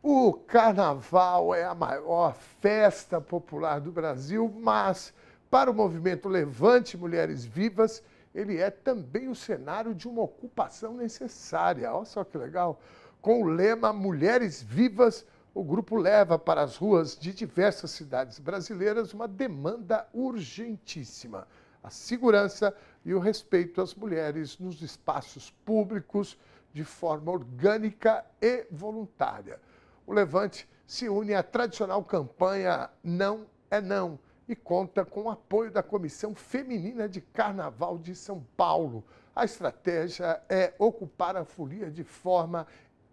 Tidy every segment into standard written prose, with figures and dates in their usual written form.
O carnaval é a maior festa popular do Brasil, mas para o movimento Levante Mulheres Vivas, ele é também o cenário de uma ocupação necessária. Olha só que legal. Com o lema Mulheres Vivas, o grupo leva para as ruas de diversas cidades brasileiras uma demanda urgentíssima: a segurança e o respeito às mulheres nos espaços públicos de forma orgânica e voluntária. O Levante se une à tradicional campanha Não é Não e conta com o apoio da Comissão Feminina de Carnaval de São Paulo. A estratégia é ocupar a folia de forma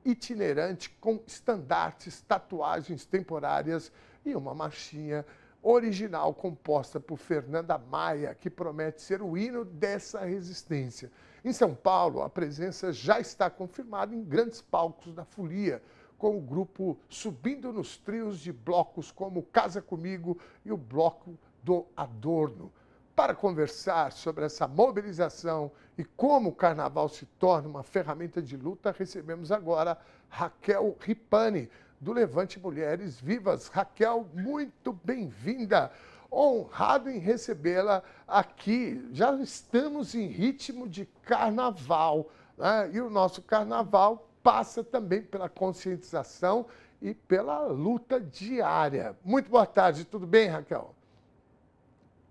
itinerante com estandartes, tatuagens temporárias e uma marchinha original composta por Fernanda Maia, que promete ser o hino dessa resistência. Em São Paulo, a presença já está confirmada em grandes palcos da folia, com o grupo subindo nos trios de blocos como Casa Comigo e o Bloco do Adorno. Para conversar sobre essa mobilização e como o carnaval se torna uma ferramenta de luta, recebemos agora Raquel Ripani, do Levante Mulheres Vivas. Raquel, muito bem-vinda. Honrado em recebê-la aqui. Já estamos em ritmo de carnaval, né? E o nosso carnaval passa também pela conscientização e pela luta diária. Muito boa tarde, tudo bem, Raquel?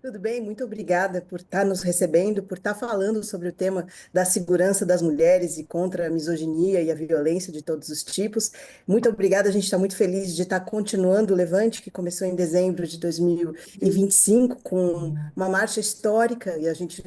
Tudo bem, muito obrigada por estar nos recebendo, por estar falando sobre o tema da segurança das mulheres e contra a misoginia e a violência de todos os tipos. Muito obrigada, a gente está muito feliz de estar continuando o Levante, que começou em dezembro de 2025, com uma marcha histórica,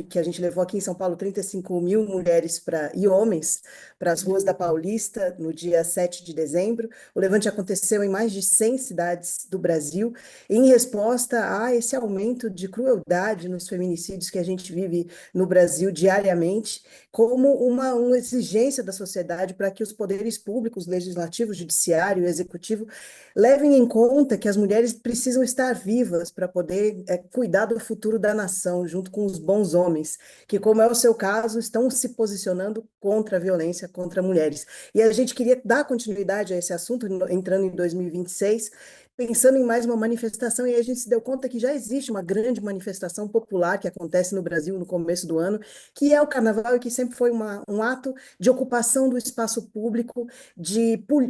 que a gente levou aqui em São Paulo 35 mil mulheres e homens para as ruas da Paulista no dia 7 de dezembro. O Levante aconteceu em mais de 100 cidades do Brasil, em resposta a esse aumento de crueldade nos feminicídios que a gente vive no Brasil diariamente, como uma exigência da sociedade para que os poderes públicos, legislativo, judiciário e executivo, levem em conta que as mulheres precisam estar vivas para poder cuidar do futuro da nação, junto com os bons homens, que, como é o seu caso, estão se posicionando contra a violência contra mulheres. E a gente queria dar continuidade a esse assunto, entrando em 2026, pensando em mais uma manifestação, e aí a gente se deu conta que já existe uma grande manifestação popular que acontece no Brasil no começo do ano, que é o Carnaval, e que sempre foi um ato de ocupação do espaço público,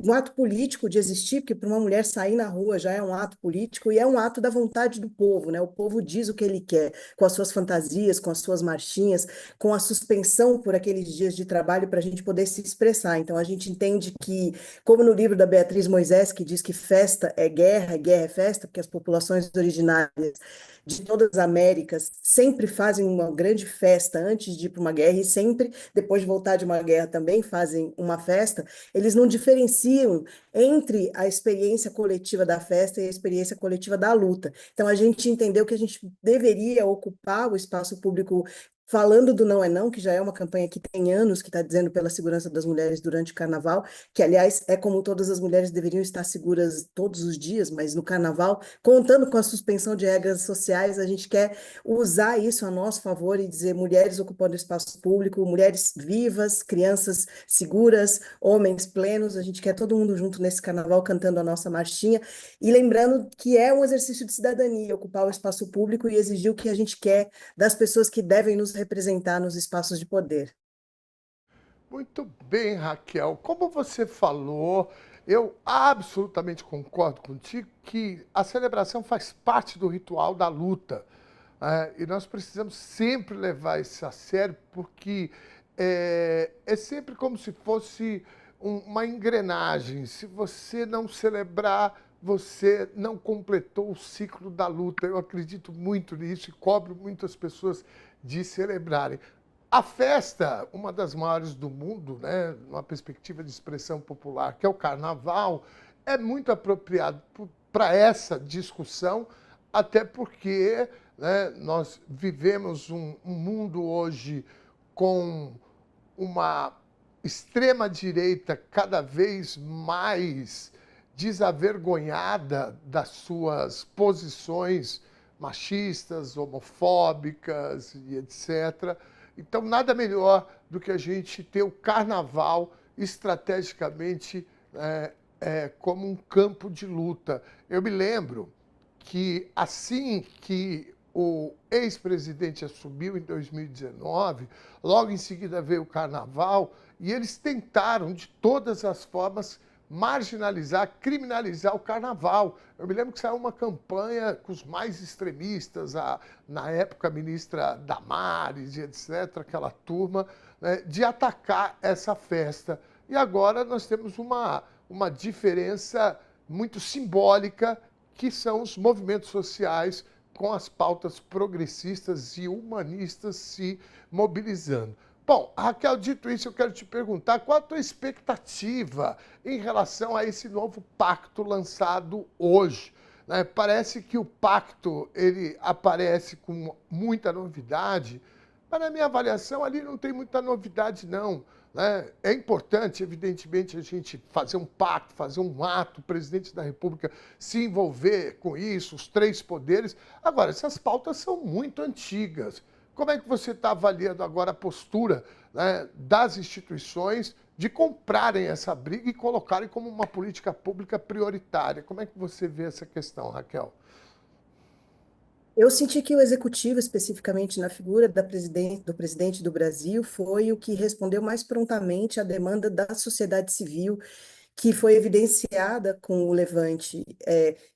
um ato político de existir, porque para uma mulher sair na rua já é um ato político, e é um ato da vontade do povo, né? O povo diz o que ele quer, com as suas fantasias, com as suas marchinhas, com a suspensão por aqueles dias de trabalho para a gente poder se expressar. Então a gente entende que, como no livro da Beatriz Moisés, que diz que festa é guerra, guerra é festa, porque as populações originárias de todas as Américas sempre fazem uma grande festa antes de ir para uma guerra e sempre, depois de voltar de uma guerra, também fazem uma festa. Eles não diferenciam entre a experiência coletiva da festa e a experiência coletiva da luta. Então, a gente entendeu que a gente deveria ocupar o espaço público falando do Não é Não, que já é uma campanha que tem anos, que está dizendo pela segurança das mulheres durante o carnaval, que, aliás, é como todas as mulheres deveriam estar seguras todos os dias, mas no carnaval, contando com a suspensão de regras sociais, a gente quer usar isso a nosso favor e dizer mulheres ocupando espaço público, mulheres vivas, crianças seguras, homens plenos, a gente quer todo mundo junto nesse carnaval cantando a nossa marchinha e lembrando que é um exercício de cidadania ocupar o espaço público e exigir o que a gente quer das pessoas que devem nos representar nos espaços de poder. Muito bem, Raquel. Como você falou, eu absolutamente concordo contigo que a celebração faz parte do ritual da luta. E nós precisamos sempre levar isso a sério, porque é sempre como se fosse uma engrenagem. Se você não celebrar, você não completou o ciclo da luta. Eu acredito muito nisso e cobro muitas pessoas de celebrarem. A festa, uma das maiores do mundo, né, numa perspectiva de expressão popular, que é o carnaval, é muito apropriado para essa discussão, até porque, né, nós vivemos um mundo hoje com uma extrema-direita cada vez mais desavergonhada das suas posições machistas, homofóbicas e etc. Então, nada melhor do que a gente ter o carnaval estrategicamente como um campo de luta. Eu me lembro que assim que o ex-presidente assumiu em 2019, logo em seguida veio o Carnaval, e eles tentaram, de todas as formas, marginalizar, criminalizar o Carnaval. Eu me lembro que saiu uma campanha com os mais extremistas, na época a ministra Damares e etc., aquela turma, né, de atacar essa festa. E agora nós temos uma diferença muito simbólica, que são os movimentos sociais com as pautas progressistas e humanistas se mobilizando. Bom, Raquel, dito isso, eu quero te perguntar qual a tua expectativa em relação a esse novo pacto lançado hoje, né? Parece que o pacto ele aparece com muita novidade, mas na minha avaliação ali não tem muita novidade, não. Né? É importante, evidentemente, a gente fazer um pacto, fazer um ato, o presidente da República se envolver com isso, os três poderes. Agora, essas pautas são muito antigas. Como é que você está avaliando agora a postura, né, das instituições de comprarem essa briga e colocarem como uma política pública prioritária? Como é que você vê essa questão, Raquel? Eu senti que o executivo, especificamente na figura do presidente do Brasil, foi o que respondeu mais prontamente à demanda da sociedade civil, que foi evidenciada com o Levante,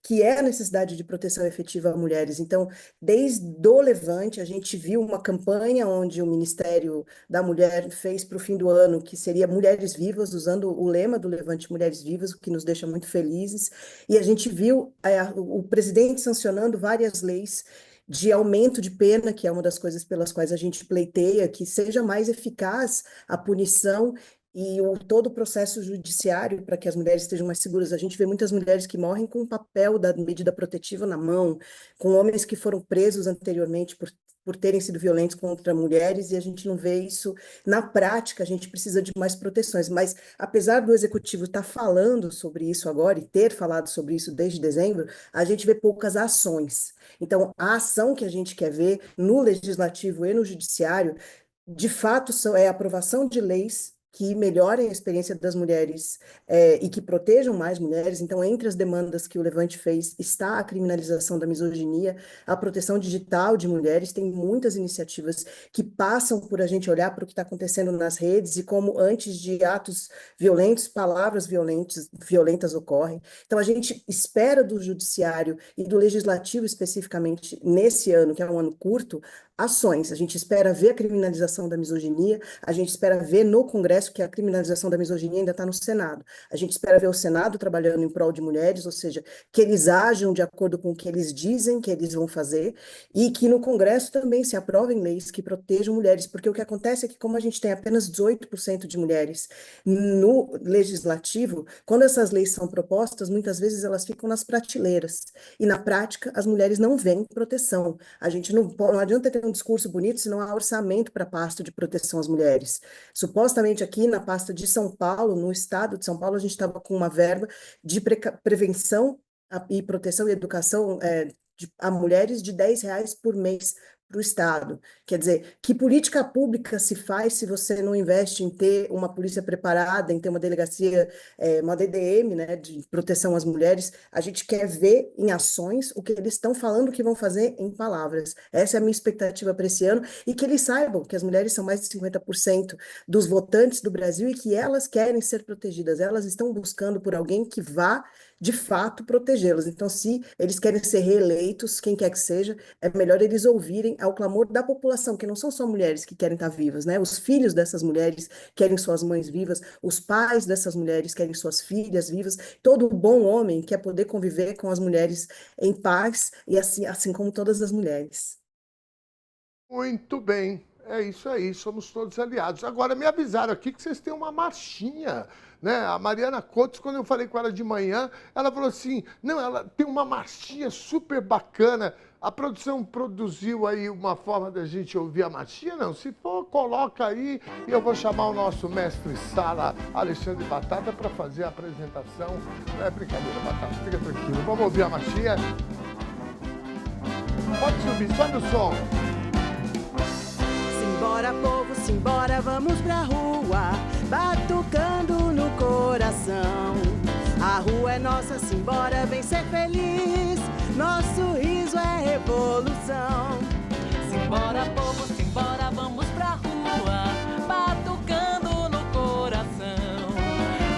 que é a necessidade de proteção efetiva a mulheres. Então, desde o Levante, a gente viu uma campanha onde o Ministério da Mulher fez para o fim do ano, que seria Mulheres Vivas, usando o lema do Levante Mulheres Vivas, o que nos deixa muito felizes. E a gente viu o presidente sancionando várias leis de aumento de pena, que é uma das coisas pelas quais a gente pleiteia, que seja mais eficaz a punição e todo o processo judiciário para que as mulheres estejam mais seguras. A gente vê muitas mulheres que morrem com o papel da medida protetiva na mão, com homens que foram presos anteriormente por terem sido violentos contra mulheres, e a gente não vê isso na prática. A gente precisa de mais proteções. Mas, apesar do executivo estar falando sobre isso agora, e ter falado sobre isso desde dezembro, a gente vê poucas ações. Então, a ação que a gente quer ver no legislativo e no judiciário, de fato, é a aprovação de leis que melhorem a experiência das mulheres e que protejam mais mulheres. Então, entre as demandas que o Levante fez está a criminalização da misoginia, a proteção digital de mulheres. Tem muitas iniciativas que passam por a gente olhar para o que está acontecendo nas redes e como antes de atos violentos, palavras violentas ocorrem. Então, a gente espera do judiciário e do legislativo especificamente nesse ano, que é um ano curto, ações. A gente espera ver a criminalização da misoginia, a gente espera ver no Congresso que a criminalização da misoginia ainda está no Senado. A gente espera ver o Senado trabalhando em prol de mulheres, ou seja, que eles ajam de acordo com o que eles dizem que eles vão fazer, e que no Congresso também se aprovem leis que protejam mulheres, porque o que acontece é que, como a gente tem apenas 18% de mulheres no legislativo, quando essas leis são propostas, muitas vezes elas ficam nas prateleiras, e na prática as mulheres não veem proteção. A gente não adianta ter um discurso bonito se não há orçamento para a pasta de proteção às mulheres. Supostamente aqui na pasta de São Paulo, no estado de São Paulo, a gente estava com uma verba de prevenção e proteção e educação a mulheres de R$ 10 por mês para o Estado. Quer dizer, que política pública se faz se você não investe em ter uma polícia preparada, em ter uma delegacia, uma DDM, né, de proteção às mulheres? A gente quer ver em ações o que eles estão falando que vão fazer em palavras. Essa é a minha expectativa para esse ano, e que eles saibam que as mulheres são mais de 50% dos votantes do Brasil e que elas querem ser protegidas. Elas estão buscando por alguém que vá, de fato, protegê-las. Então, se eles querem ser reeleitos, quem quer que seja, é melhor eles ouvirem ao clamor da população, que não são só mulheres que querem estar vivas, né? Os filhos dessas mulheres querem suas mães vivas, os pais dessas mulheres querem suas filhas vivas. Todo bom homem quer poder conviver com as mulheres em paz, e assim como todas as mulheres. Muito bem, é isso aí, somos todos aliados. Agora, me avisaram aqui que vocês têm uma marchinha, né? A Mariana Cotes, quando eu falei com ela de manhã, ela falou assim, não, ela tem uma marchinha super bacana. A produção produziu aí uma forma da gente ouvir a marchinha? Não, se for, coloca aí e eu vou chamar o nosso mestre-sala, Alexandre Batata, para fazer a apresentação. Não é brincadeira, Batata, fica tranquilo. Vamos ouvir a marchinha? Pode subir, sobe o som. Simbora, povo, simbora, vamos pra rua, batucando no coração. A rua é nossa, simbora, vem ser feliz. Nosso riso é revolução. Simbora, povo, simbora, vamos pra rua, batucando no coração.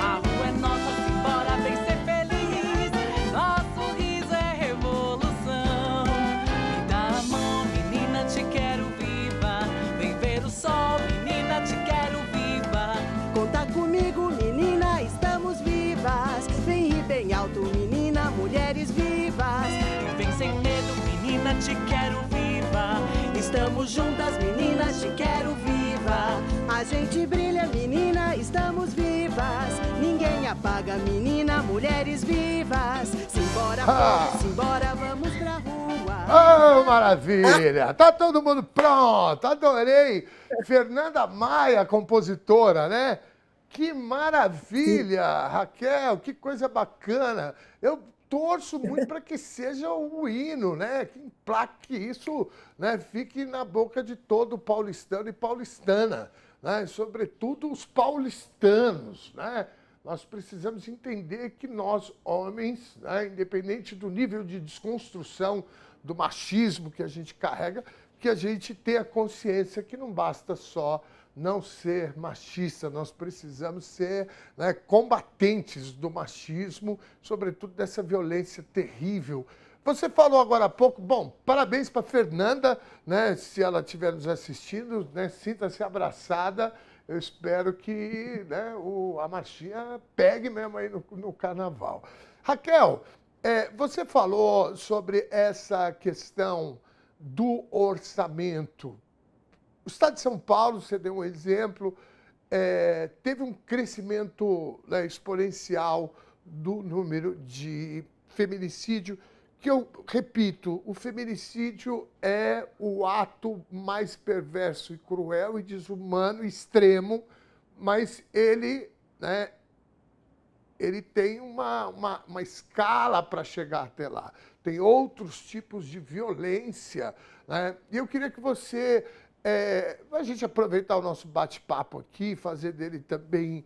A rua é nossa, simbora, vem ser feliz. Nosso riso é revolução. Me dá a mão, menina, te quero viva. Vem ver o sol, menina, te quero viva. Conta comigo, menina, estamos vivas. Vem rir bem alto, menina, mulheres vivas. E vem sem medo, menina, te quero viva. Estamos juntas, meninas, te quero viva. A gente brilha, menina, estamos vivas. Ninguém apaga, menina, mulheres vivas. Simbora, povo, simbora, vamos pra rua. Oh, maravilha! Tá todo mundo pronto, adorei. Fernanda Maia, compositora, né? Que maravilha, Raquel, que coisa bacana. Eu torço muito para que seja o hino, né? Que emplaque isso, né? Fique na boca de todo paulistano e paulistana, né? Sobretudo os paulistanos, né? Nós precisamos entender que nós, homens, né? Independente do nível de desconstrução do machismo que a gente carrega, que a gente tenha consciência que não basta só não ser machista, nós precisamos ser, né, combatentes do machismo, sobretudo dessa violência terrível. Você falou agora há pouco, bom, parabéns para Fernanda, né, se ela estiver nos assistindo, né, sinta-se abraçada. Eu espero que, né, a marchinha pegue mesmo aí no carnaval. Raquel, você falou sobre essa questão do orçamento. O Estado de São Paulo, você deu um exemplo, teve um crescimento, né, exponencial do número de feminicídio, que eu repito, o feminicídio é o ato mais perverso e cruel e desumano, extremo, mas ele, né, ele tem uma escala para chegar até lá. Tem outros tipos de violência, né? E eu queria que você... a gente aproveitar o nosso bate-papo aqui, fazer dele também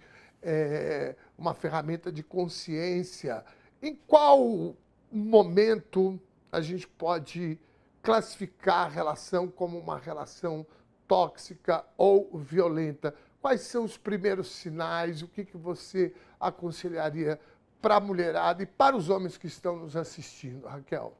uma ferramenta de consciência. Em qual momento a gente pode classificar a relação como uma relação tóxica ou violenta? Quais são os primeiros sinais? O que você aconselharia para a mulherada e para os homens que estão nos assistindo, Raquel?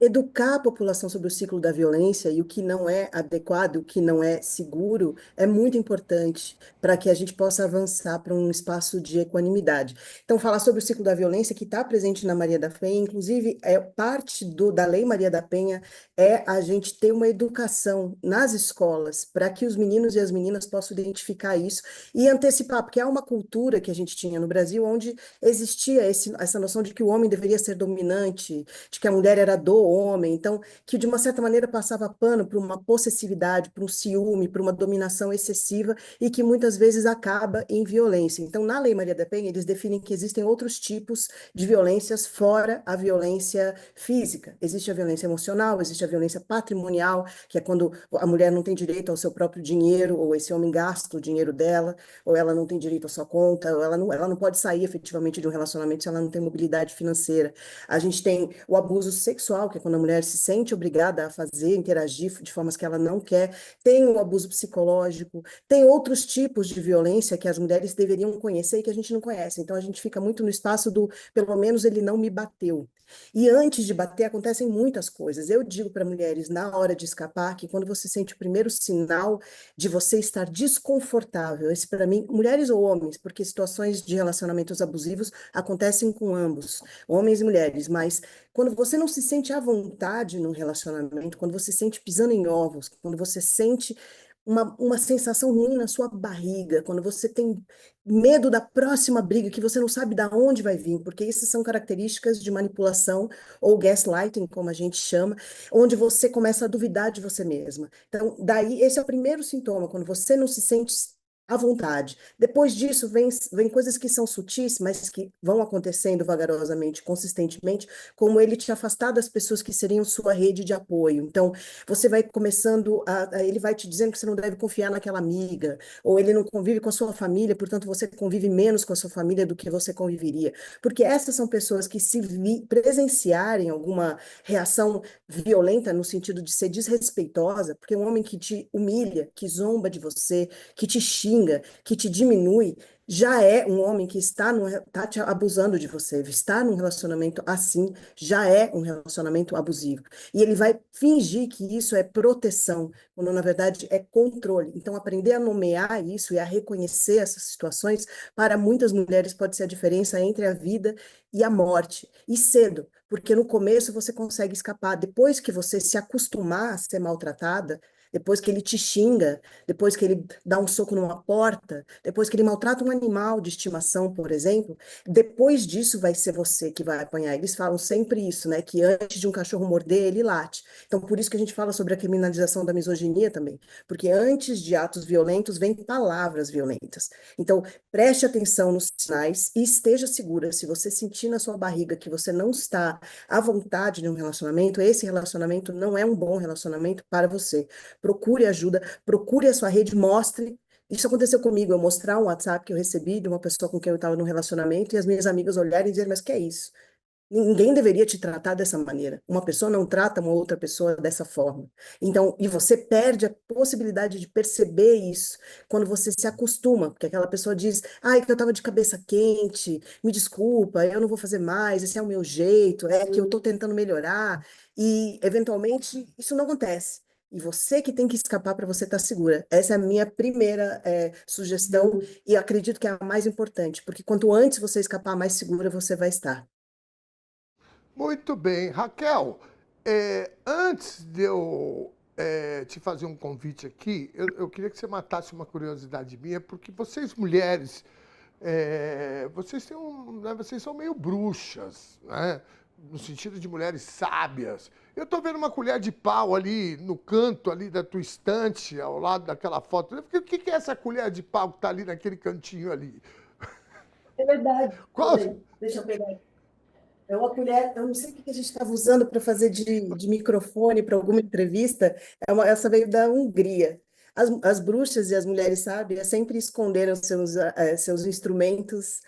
Educar a população sobre o ciclo da violência e o que não é adequado, o que não é seguro, é muito importante para que a gente possa avançar para um espaço de equanimidade. Então, falar sobre o ciclo da violência que está presente na Maria da Penha, inclusive, parte da Lei Maria da Penha é a gente ter uma educação nas escolas para que os meninos e as meninas possam identificar isso e antecipar, porque há uma cultura que a gente tinha no Brasil onde existia essa noção de que o homem deveria ser dominante, de que a mulher era do homem, então, que de uma certa maneira passava pano para uma possessividade, para um ciúme, para uma dominação excessiva e que muitas vezes acaba em violência. Então, na Lei Maria da Penha, eles definem que existem outros tipos de violências fora a violência física. Existe a violência emocional, existe a violência patrimonial, que é quando a mulher não tem direito ao seu próprio dinheiro, ou esse homem gasta o dinheiro dela, ou ela não tem direito à sua conta, ou ela não pode sair efetivamente de um relacionamento se ela não tem mobilidade financeira. A gente tem o abuso sexual, que é quando a mulher se sente obrigada a fazer, interagir de formas que ela não quer. Tem o abuso psicológico, tem outros tipos de violência que as mulheres deveriam conhecer e que a gente não conhece. Então a gente fica muito no espaço do, pelo menos ele não me bateu. E antes de bater, acontecem muitas coisas. Eu digo para mulheres, na hora de escapar, que quando você sente o primeiro sinal de você estar desconfortável, esse para mim, mulheres ou homens, porque situações de relacionamentos abusivos acontecem com ambos, homens e mulheres, mas quando você não se sente à vontade no relacionamento, quando você sente pisando em ovos, quando você sente uma sensação ruim na sua barriga, quando você tem medo da próxima briga, que você não sabe de onde vai vir, porque essas são características de manipulação ou gaslighting, como a gente chama, onde você começa a duvidar de você mesma. Então, daí, esse é o primeiro sintoma, quando você não se sente à vontade. Depois disso, vem coisas que são sutis, mas que vão acontecendo vagarosamente, consistentemente, como ele te afastar das pessoas que seriam sua rede de apoio. Então, você vai começando ele vai te dizendo que você não deve confiar naquela amiga, ou ele não convive com a sua família, portanto, você convive menos com a sua família do que você conviveria. Porque essas são pessoas que, se presenciarem alguma reação violenta, no sentido de ser desrespeitosa, porque um homem que te humilha, que zomba de você, que te xinga, que te diminui, já é um homem que tá te abusando de você, está num relacionamento assim, já é um relacionamento abusivo. E ele vai fingir que isso é proteção, quando na verdade é controle. Então, aprender a nomear isso e a reconhecer essas situações, para muitas mulheres pode ser a diferença entre a vida e a morte. E cedo, porque no começo você consegue escapar, depois que você se acostumar a ser maltratada, depois que ele te xinga, depois que ele dá um soco numa porta, depois que ele maltrata um animal de estimação, por exemplo, depois disso vai ser você que vai apanhar. Eles falam sempre isso, né? Que antes de um cachorro morder, ele late. Então, por isso que a gente fala sobre a criminalização da misoginia também, porque antes de atos violentos vem palavras violentas. Então, preste atenção nos sinais e esteja segura. Se você sentir na sua barriga que você não está à vontade de um relacionamento, esse relacionamento não é um bom relacionamento para você. Procure ajuda, procure a sua rede, mostre. Isso aconteceu comigo, eu mostrar um WhatsApp que eu recebi de uma pessoa com quem eu estava num relacionamento e as minhas amigas olharem e dizer, mas que é isso? Ninguém deveria te tratar dessa maneira. Uma pessoa não trata uma outra pessoa dessa forma. Então, e você perde a possibilidade de perceber isso quando você se acostuma, porque aquela pessoa diz: ai, que eu estava de cabeça quente, me desculpa, eu não vou fazer mais, esse é o meu jeito, é que eu estou tentando melhorar. E, eventualmente, isso não acontece. E você que tem que escapar para você estar segura. Essa é a minha primeira sugestão e acredito que é a mais importante, porque quanto antes você escapar, mais segura você vai estar. Muito bem. Raquel, antes de eu te fazer um convite aqui, eu queria que você matasse uma curiosidade minha, porque vocês mulheres, vocês são meio bruxas, né? No sentido de mulheres sábias. Eu estou vendo uma colher de pau ali no canto ali da tua estante, ao lado daquela foto. O que é essa colher de pau que está ali naquele cantinho ali? É verdade. Qual? Deixa eu pegar. É uma colher, eu não sei o que a gente estava usando para fazer de microfone para alguma entrevista, essa veio da Hungria. As bruxas e as mulheres sábias sempre esconderam seus instrumentos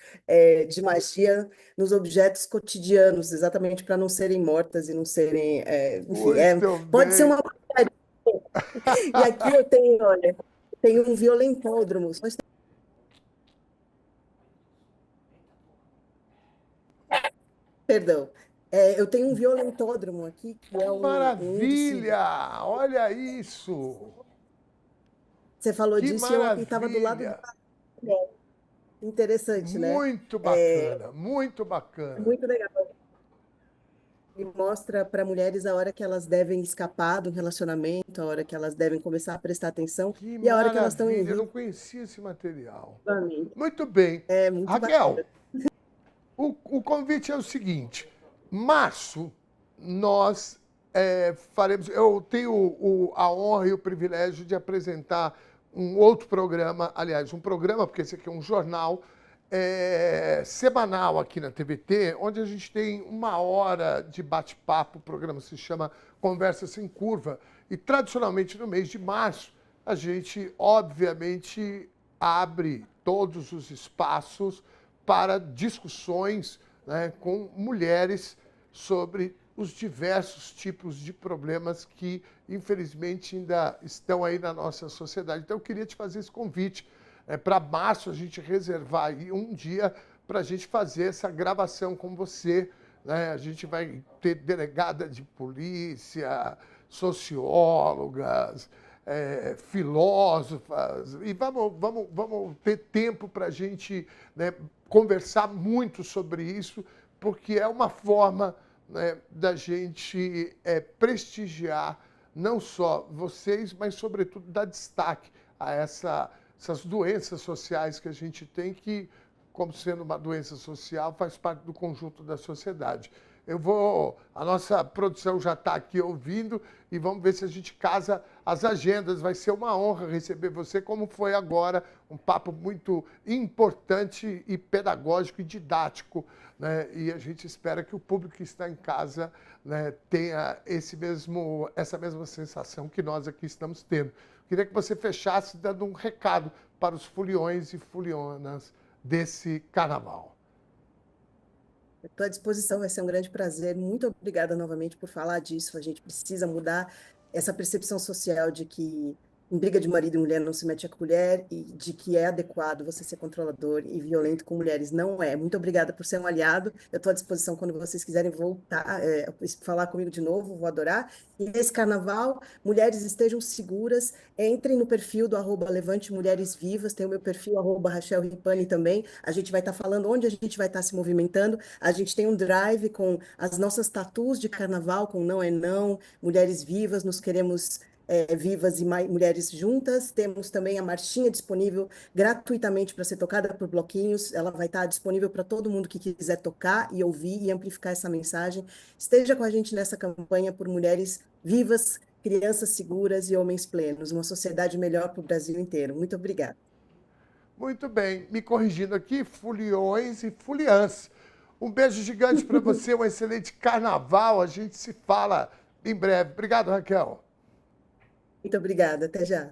de magia nos objetos cotidianos, exatamente para não serem mortas e não serem, enfim, Muito pode ser bem. uma bruxaria. E aqui eu tenho, olha, tenho um violentôdromo. Perdão. Eu tenho um violentódromo aqui, que é um índice. Maravilha! Olha isso! Você falou Que disso e eu estava do lado maravilha! do. Interessante, né? Muito bacana, muito bacana. Muito legal. E mostra para mulheres a hora que elas devem escapar do relacionamento, a hora que elas devem começar a prestar atenção Que e a hora que elas estão em maravilha! Eu não risco. conhecia esse material. Novamente. Muito bem. É muito Raquel, bacana. o convite é o seguinte: março, nós faremos. Eu tenho a honra e o privilégio de apresentar um outro programa, aliás, um programa, porque esse aqui é um jornal semanal aqui na TVT, onde a gente tem 1 hora de bate-papo. O programa se chama Conversa Sem Curva. E, tradicionalmente, no mês de março, a gente, obviamente, abre todos os espaços para discussões, né, com mulheres sobre os diversos tipos de problemas que, infelizmente, ainda estão aí na nossa sociedade. Então, eu queria te fazer esse convite. Para março, a gente reservar aí um dia para a gente fazer essa gravação com você, né? A gente vai ter delegada de polícia, sociólogas, filósofas, e vamos ter tempo para a gente, né, conversar muito sobre isso, porque é uma forma, né, da gente prestigiar não só vocês, mas, sobretudo, dar destaque a essas doenças sociais que a gente tem, que, como sendo uma doença social, faz parte do conjunto da sociedade. A nossa produção já está aqui ouvindo e vamos ver se a gente casa as agendas. Vai ser uma honra receber você, como foi agora, um papo muito importante e pedagógico e didático, né? E a gente espera que o público que está em casa, né, tenha essa mesma sensação que nós aqui estamos tendo. Queria que você fechasse dando um recado para os foliões e folionas desse carnaval. Estou à disposição, vai ser um grande prazer. Muito obrigada novamente por falar disso. A gente precisa mudar essa percepção social de que em briga de marido e mulher não se mete a colher e de que é adequado você ser controlador e violento com mulheres. Não é. Muito obrigada por ser um aliado. Eu estou à disposição quando vocês quiserem voltar, falar comigo de novo, vou adorar. E nesse carnaval, mulheres estejam seguras. Entrem no perfil do @Levante Mulheres Vivas, tem o meu perfil, @Rachel Ripani também. A gente vai estar falando onde a gente vai estar se movimentando. A gente tem um drive com as nossas tatus de carnaval, com Não é Não, Mulheres Vivas, nos queremos vivas e mulheres juntas. Temos também a marchinha disponível gratuitamente para ser tocada por bloquinhos. Ela vai estar disponível para todo mundo que quiser tocar e ouvir e amplificar essa mensagem. Esteja com a gente nessa campanha por mulheres vivas, crianças seguras e homens plenos. Uma sociedade melhor para o Brasil inteiro. Muito obrigada. Muito bem. Me corrigindo aqui, foliões e foliãs. Um beijo gigante para você, um excelente carnaval. A gente se fala em breve. Obrigado, Raquel. Muito obrigada. Até já.